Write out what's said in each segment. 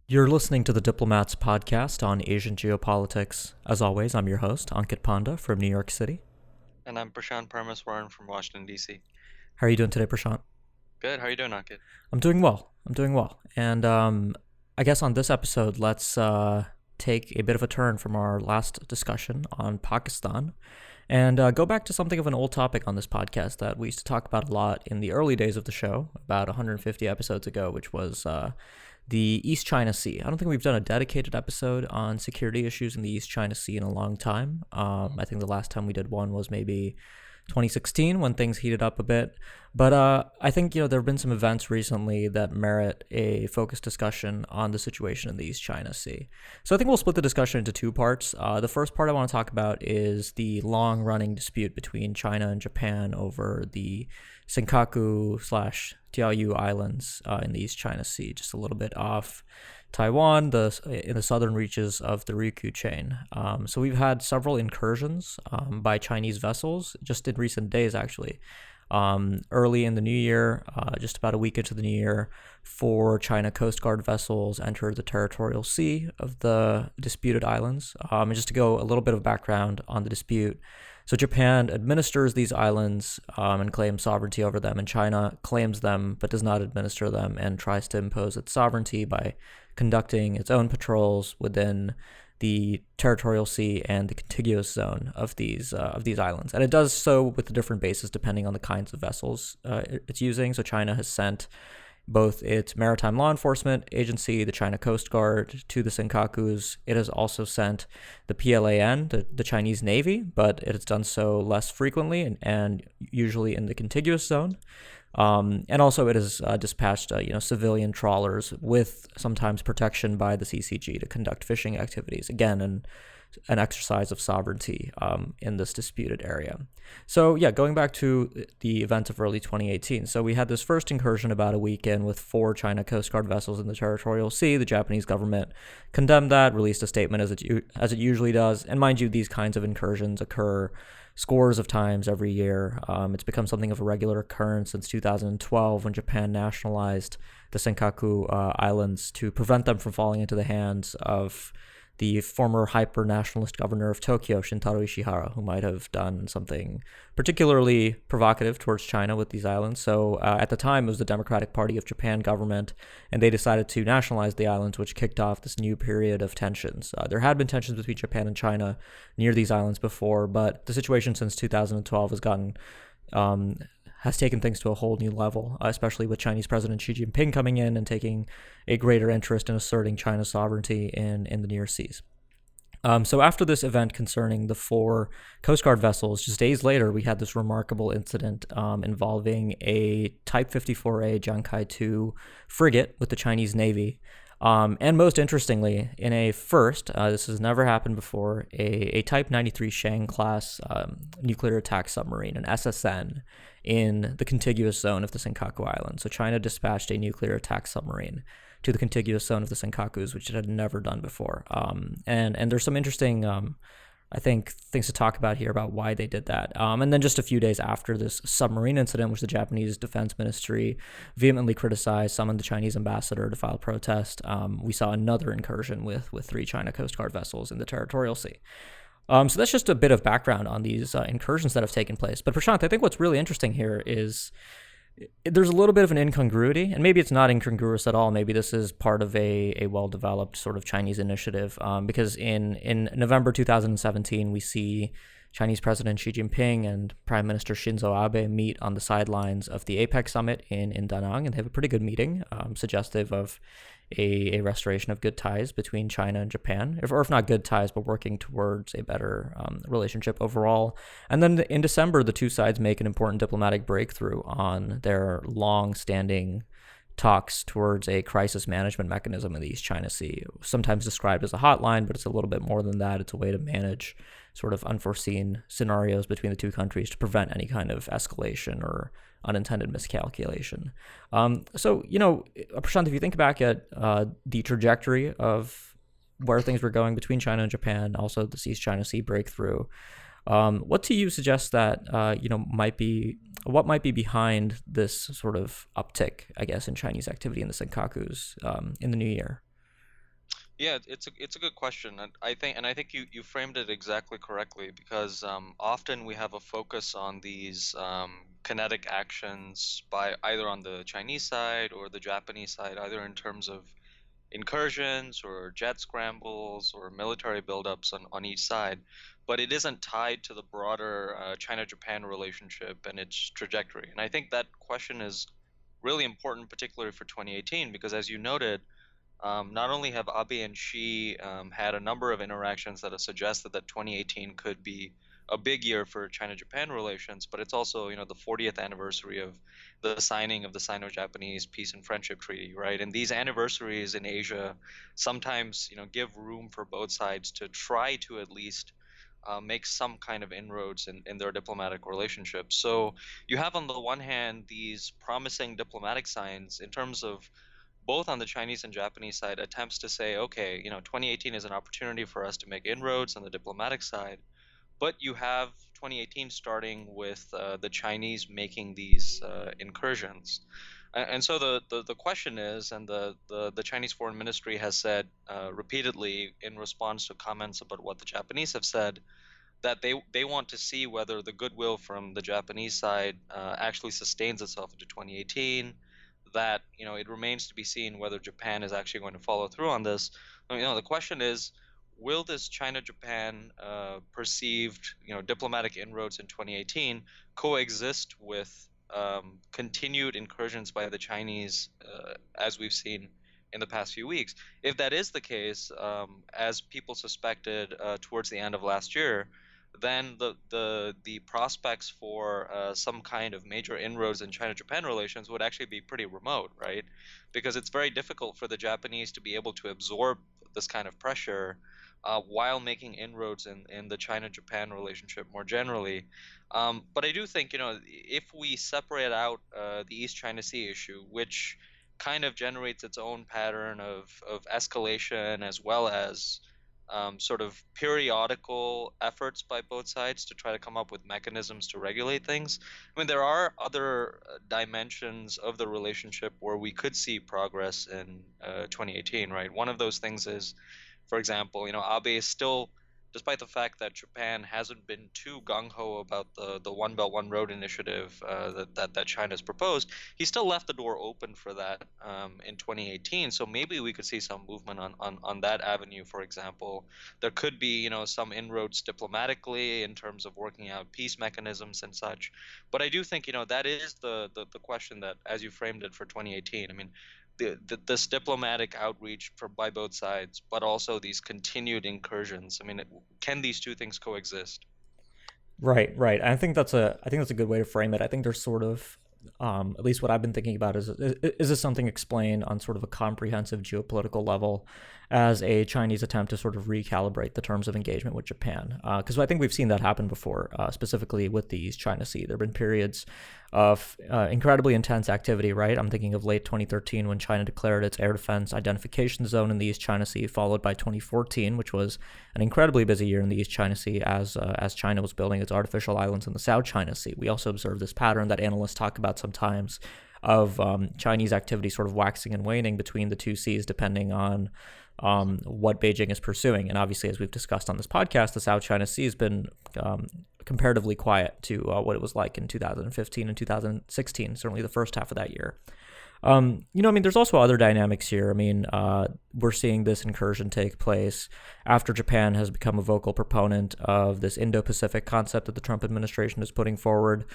You're listening to the Diplomats podcast on Asian geopolitics. As always, I'm your host, Ankit Panda from New York City. And I'm Prashant Parmaswaran from Washington, D.C. How are you doing today, Prashant? Good. How are you doing, Ankit? I'm doing well. And I guess on this episode, let's take a bit of a turn from our last discussion on Pakistan and go back to something of an old topic on this podcast that we used to talk about a lot in the early days of the show, about 150 episodes ago, which was the East China Sea. I don't think we've done a dedicated episode on security issues in the East China Sea in a long time. I think the last time we did one was maybe 2016 when things heated up a bit. But I think, there have been some events recently that merit a focused discussion on the situation in the East China Sea. So I think we'll split the discussion into two parts. The first part I want to talk about is the long-running dispute between China and Japan over the Senkaku/Diaoyu Islands in the East China Sea, just a little bit off Taiwan, in the southern reaches of the Ryukyu chain. So we've had several incursions by Chinese vessels just in recent days, actually. Early in the new year, just about a week into the new year, 4 China Coast Guard vessels entered the territorial sea of the disputed islands. And just to go a little bit of background on the dispute, so Japan administers these islands and claims sovereignty over them, and China claims them but does not administer them and tries to impose its sovereignty by conducting its own patrols within the territorial sea and the contiguous zone of these islands. And it does so with the different bases depending on the kinds of vessels it's using. So China has sent both its maritime law enforcement agency, the China Coast Guard, to the Senkakus. It has also sent the PLAN, the Chinese Navy, but it has done so less frequently and usually in the contiguous zone. And also it has dispatched civilian trawlers with sometimes protection by the CCG to conduct fishing activities, again, an exercise of sovereignty in this disputed area. So going back to the events of early 2018. So we had this first incursion about a week in with 4 China Coast Guard vessels in the territorial sea. The Japanese government condemned that, released a statement as it usually does. And mind you, these kinds of incursions occur scores of times every year. It's become something of a regular occurrence since 2012 when Japan nationalized the Senkaku Islands to prevent them from falling into the hands of the former hyper-nationalist governor of Tokyo, Shintaro Ishihara, who might have done something particularly provocative towards China with these islands. So at the time, it was the Democratic Party of Japan government, and they decided to nationalize the islands, which kicked off this new period of tensions. There had been tensions between Japan and China near these islands before, but the situation since 2012 has taken things to a whole new level, especially with Chinese President Xi Jinping coming in and taking a greater interest in asserting China's sovereignty in the near seas. So after this event concerning the 4 Coast Guard vessels, just days later, we had this remarkable incident involving a Type 54A Jiangkai 2 frigate with the Chinese Navy. And most interestingly, in a first, this has never happened before, a Type 93 Shang class nuclear attack submarine, an SSN, in the contiguous zone of the Senkaku Islands. So China dispatched a nuclear attack submarine to the contiguous zone of the Senkakus, which it had never done before. And there's some interesting, I think, things to talk about here about why they did that. And then just a few days after this submarine incident, which the Japanese Defense Ministry vehemently criticized, summoned the Chinese ambassador to file protest, we saw another incursion with 3 China Coast Guard vessels in the territorial sea. So that's just a bit of background on these incursions that have taken place. But Prashant, I think what's really interesting here is there's a little bit of an incongruity, and maybe it's not incongruous at all. Maybe this is part of a well-developed sort of Chinese initiative, because in November 2017, we see Chinese President Xi Jinping and Prime Minister Shinzo Abe meet on the sidelines of the APEC summit in Da Nang, and they have a pretty good meeting, suggestive of a restoration of good ties between China and Japan, or if not good ties, but working towards a better relationship overall. And then in December, the two sides make an important diplomatic breakthrough on their long-standing talks towards a crisis management mechanism in the East China Sea, sometimes described as a hotline, but it's a little bit more than that. It's a way to manage sort of unforeseen scenarios between the two countries to prevent any kind of escalation or unintended miscalculation. So, Prashant, if you think back at the trajectory of where things were going between China and Japan, also the East China Sea breakthrough, what to you suggests that, what might be behind this sort of uptick, I guess, in Chinese activity in the Senkakus in the new year? Yeah, it's a good question, and I think you framed it exactly correctly because often we have a focus on these kinetic actions by either on the Chinese side or the Japanese side, either in terms of incursions or jet scrambles or military buildups on each side, but it isn't tied to the broader China-Japan relationship and its trajectory. And I think that question is really important, particularly for 2018, because as you noted, not only have Abe and Xi had a number of interactions that have suggested that 2018 could be a big year for China-Japan relations, but it's also, the 40th anniversary of the signing of the Sino-Japanese Peace and Friendship Treaty, right? And these anniversaries in Asia sometimes, give room for both sides to try to at least make some kind of inroads in their diplomatic relationships. So you have on the one hand these promising diplomatic signs in terms of both on the Chinese and Japanese side attempts to say, okay, 2018 is an opportunity for us to make inroads on the diplomatic side, but you have 2018 starting with the Chinese making these incursions. And so the question is, and the Chinese Foreign Ministry has said repeatedly in response to comments about what the Japanese have said, that they want to see whether the goodwill from the Japanese side actually sustains itself into 2018. That it remains to be seen whether Japan is actually going to follow through on this. The question is, will this China-Japan perceived diplomatic inroads in 2018 coexist with continued incursions by the Chinese as we've seen in the past few weeks? If that is the case, as people suspected towards the end of last year, then the prospects for some kind of major inroads in China-Japan relations would actually be pretty remote, right? Because it's very difficult for the Japanese to be able to absorb this kind of pressure while making inroads in the China-Japan relationship more generally. But I do think, if we separate out the East China Sea issue, which kind of generates its own pattern of escalation as well as sort of periodical efforts by both sides to try to come up with mechanisms to regulate things. I mean, there are other dimensions of the relationship where we could see progress in 2018, right? One of those things is, for example, Abe is still, despite the fact that Japan hasn't been too gung ho about the One Belt One Road initiative that China's proposed, he still left the door open for that in 2018. So maybe we could see some movement on that avenue. For example, there could be some inroads diplomatically in terms of working out peace mechanisms and such. But I do think that is the question that, as you framed it for 2018. I mean, this diplomatic outreach by both sides, but also these continued incursions. I mean, can these two things coexist? Right, right. I think that's a good way to frame it. I think there's sort of at least what I've been thinking about is this something explained on sort of a comprehensive geopolitical level as a Chinese attempt to sort of recalibrate the terms of engagement with Japan? Because I think we've seen that happen before, specifically with the East China Sea. There have been periods of incredibly intense activity, right? I'm thinking of late 2013 when China declared its air defense identification zone in the East China Sea, followed by 2014, which was an incredibly busy year in the East China Sea as China was building its artificial islands in the South China Sea. We also observed this pattern that analysts talk about sometimes of Chinese activity sort of waxing and waning between the two seas, depending on what Beijing is pursuing. And obviously, as we've discussed on this podcast, the South China Sea has been comparatively quiet to what it was like in 2015 and 2016, certainly the first half of that year. I mean, there's also other dynamics here. I mean, we're seeing this incursion take place after Japan has become a vocal proponent of this Indo-Pacific concept that the Trump administration is putting forward.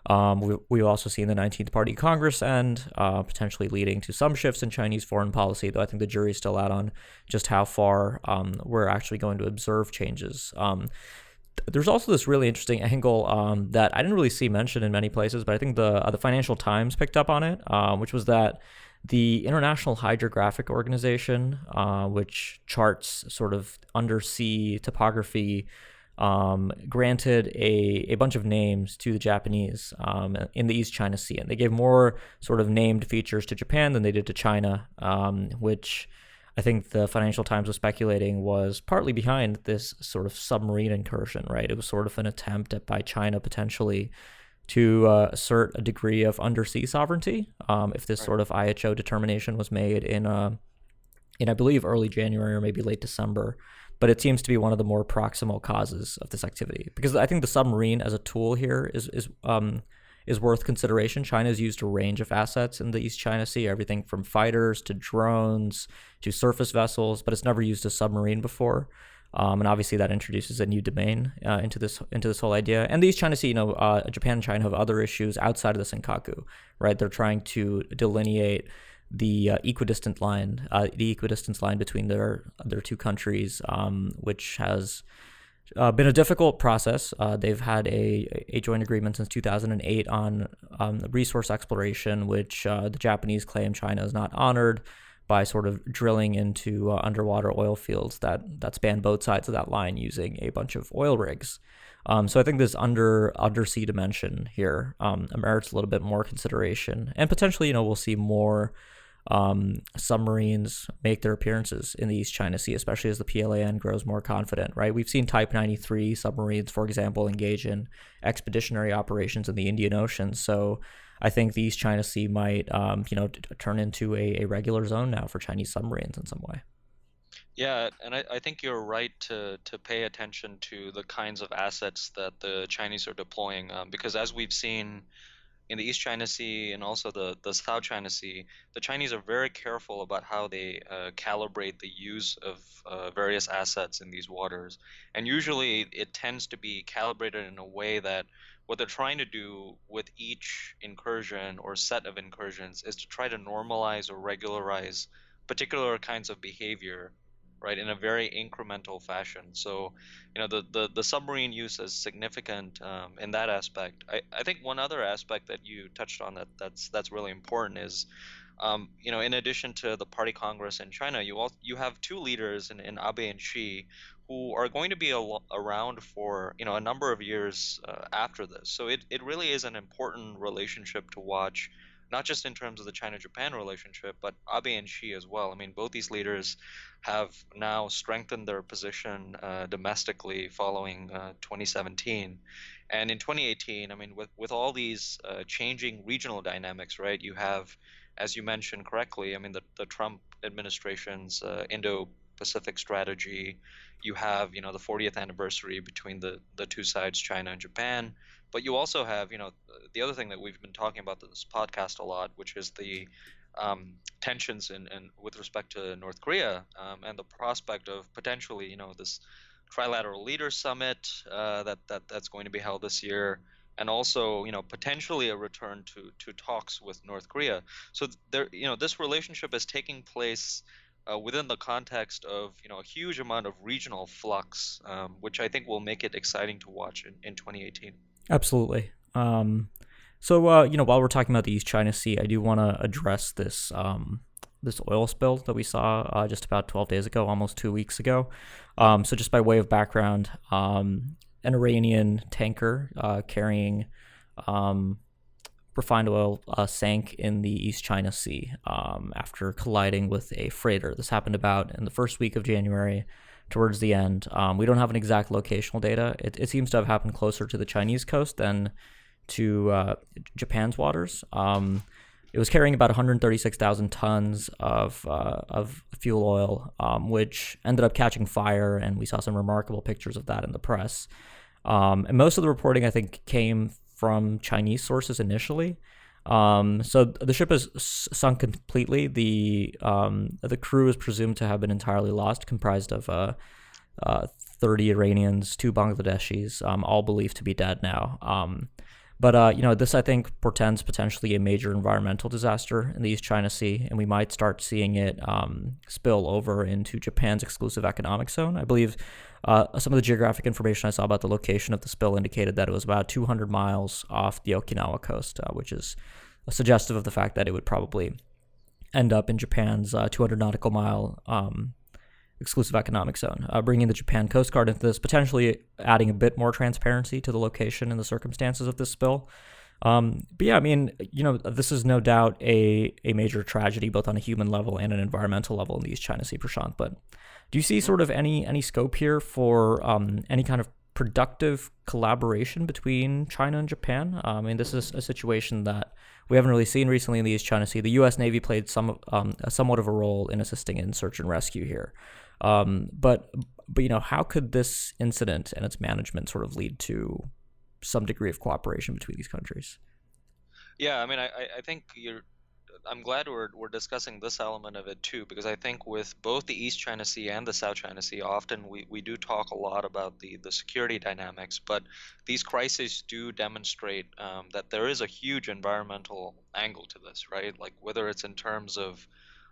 We've also seen the 19th Party Congress end, potentially leading to some shifts in Chinese foreign policy, though I think the jury's still out on just how far we're actually going to observe changes. There's also this really interesting angle that I didn't really see mentioned in many places, but I think the Financial Times picked up on it, which was that the International Hydrographic Organization, which charts sort of undersea topography, granted a bunch of names to the Japanese in the East China Sea, and they gave more sort of named features to Japan than they did to China, which I think the Financial Times was speculating was partly behind this sort of submarine incursion, right? It was sort of an attempt by China potentially to assert a degree of undersea sovereignty if this Right. sort of IHO determination was made in, I believe, early January or maybe late December. But it seems to be one of the more proximal causes of this activity, because I think the submarine as a tool here is worth consideration. China has used a range of assets in the East China Sea, everything from fighters to drones to surface vessels, but it's never used a submarine before. And obviously that introduces a new domain into this whole idea. And the East China Sea, Japan and China have other issues outside of the Senkaku, right? They're trying to delineate the equidistant line between their two countries, which has been a difficult process. They've had a joint agreement since 2008 on resource exploration, which the Japanese claim China has not honored by sort of drilling into underwater oil fields that span both sides of that line using a bunch of oil rigs. So I think this undersea dimension here merits a little bit more consideration, and potentially, we'll see more submarines make their appearances in the East China Sea, especially as the PLAN grows more confident, right? We've seen Type 93 submarines, for example, engage in expeditionary operations in the Indian Ocean. So I think the East China Sea might, turn into a regular zone now for Chinese submarines in some way. Yeah, and I think you're right to pay attention to the kinds of assets that the Chinese are deploying, because as we've seen in the East China Sea and also the South China Sea, the Chinese are very careful about how they calibrate the use of various assets in these waters. And usually it tends to be calibrated in a way that what they're trying to do with each incursion or set of incursions is to try to normalize or regularize particular kinds of behavior, right, in a very incremental fashion. So, the submarine use is significant in that aspect. I think one other aspect that you touched on that's really important is, in addition to the Party Congress in China, you have two leaders in Abe and Xi who are going to be around for a number of years after this. So it really is an important relationship to watch, not just in terms of the China-Japan relationship, but Abe and Xi as well. I mean, both these leaders have now strengthened their position domestically following 2017. And in 2018, I mean, with all these changing regional dynamics, right, you have, as you mentioned correctly, I mean, the Trump administration's Indo-Pacific strategy. You have, the 40th anniversary between the two sides, China and Japan. But you also have, the other thing that we've been talking about this podcast a lot, which is the tensions in with respect to North Korea, and the prospect of potentially, this trilateral leaders summit that's going to be held this year, and also, potentially a return to talks with North Korea. So there, this relationship is taking place within the context of, a huge amount of regional flux, which I think will make it exciting to watch in 2018. Absolutely. So while we're talking about the East China Sea, I do want to address this oil spill that we saw just about 12 days ago, almost 2 weeks ago. So just by way of background, an Iranian tanker carrying refined oil sank in the East China Sea after colliding with a freighter. This happened about in the first week of January, towards the end. We don't have an exact locational data. It seems to have happened closer to the Chinese coast than to Japan's waters. It was carrying about 136,000 tons of fuel oil, which ended up catching fire, and we saw some remarkable pictures of that in the press. And most of the reporting, I think, came from Chinese sources initially. So the ship is sunk completely. The crew is presumed to have been entirely lost, comprised of 30 Iranians, 2 Bangladeshis, all believed to be dead now. But this, I think, portends potentially a major environmental disaster in the East China Sea, and we might start seeing it spill over into Japan's exclusive economic zone. I believe some of the geographic information I saw about the location of the spill indicated that it was about 200 miles off the Okinawa coast, which is suggestive of the fact that it would probably end up in Japan's 200 nautical mile exclusive economic zone, bringing the Japan Coast Guard into this, potentially adding a bit more transparency to the location and the circumstances of this spill. But yeah, I mean, this is no doubt a major tragedy, both on a human level and an environmental level in the East China Sea, Prashant. But do you see sort of any scope here for any kind of productive collaboration between China and Japan. I mean, this is a situation that we haven't really seen recently in the East China Sea. The U.S. Navy played somewhat of a role in assisting in search and rescue here. But how could this incident and its management sort of lead to some degree of cooperation between these countries? Yeah, I mean, I think I'm glad we're discussing this element of it too, because I think with both the East China Sea and the South China Sea, often we do talk a lot about the security dynamics, but these crises do demonstrate that there is a huge environmental angle to this, right? Like whether it's in terms of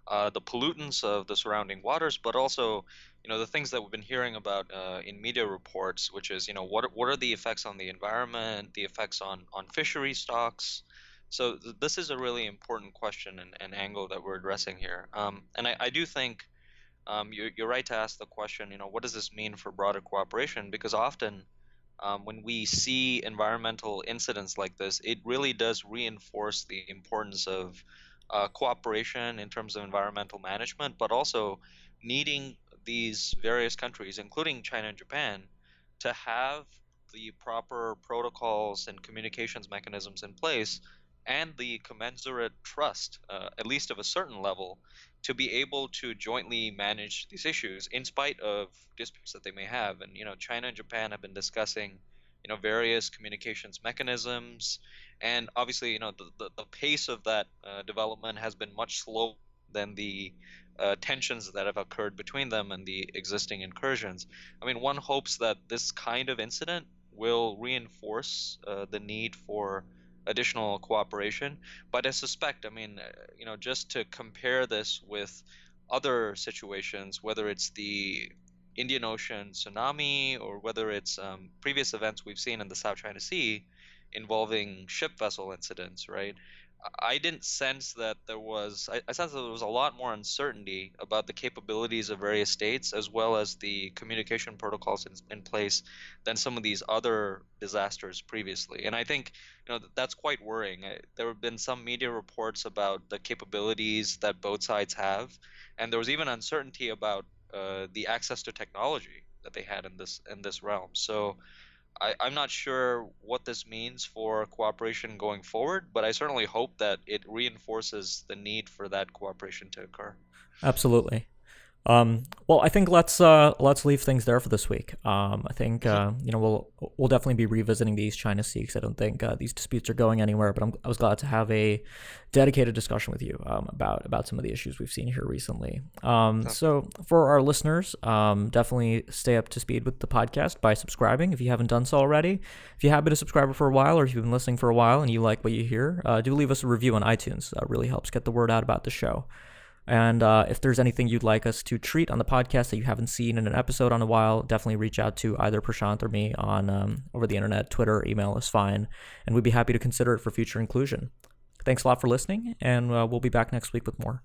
the pollutants of the surrounding waters, but also, the things that we've been hearing about in media reports, which is, what are the effects on the environment, the effects on fishery stocks. So this is a really important question and angle that we're addressing here. And I do think you're right to ask the question, what does this mean for broader cooperation? Because often when we see environmental incidents like this, it really does reinforce the importance of cooperation in terms of environmental management, but also needing these various countries, including China and Japan, to have the proper protocols and communications mechanisms in place and the commensurate trust, at least of a certain level, to be able to jointly manage these issues in spite of disputes that they may have. And China and Japan have been discussing various communications mechanisms, and obviously the pace of that development has been much slower than the tensions that have occurred between them and the existing incursions. I mean, one hopes that this kind of incident will reinforce the need for additional cooperation. But I suspect, I mean, just to compare this with other situations, whether it's the Indian Ocean tsunami or whether it's previous events we've seen in the South China Sea involving ship vessel incidents, right? I didn't sense that there was, I sensed that there was a lot more uncertainty about the capabilities of various states as well as the communication protocols in place than some of these other disasters previously. And I think, that's quite worrying. There have been some media reports about the capabilities that both sides have, and there was even uncertainty about the access to technology that they had in this realm. So I'm not sure what this means for cooperation going forward, but I certainly hope that it reinforces the need for that cooperation to occur. Absolutely. Well, I think let's leave things there for this week. I think Mhm. we'll definitely be revisiting the East China Sea because I don't think these disputes are going anywhere. But I was glad to have a dedicated discussion with you about some of the issues we've seen here recently. Sounds good. So for our listeners, definitely stay up to speed with the podcast by subscribing if you haven't done so already. If you have been a subscriber for a while or if you've been listening for a while and you like what you hear, do leave us a review on iTunes. That really helps get the word out about the show. And if there's anything you'd like us to treat on the podcast that you haven't seen in an episode on a while, definitely reach out to either Prashant or me on over the internet. Twitter, email is fine, and we'd be happy to consider it for future inclusion. Thanks a lot for listening, and we'll be back next week with more.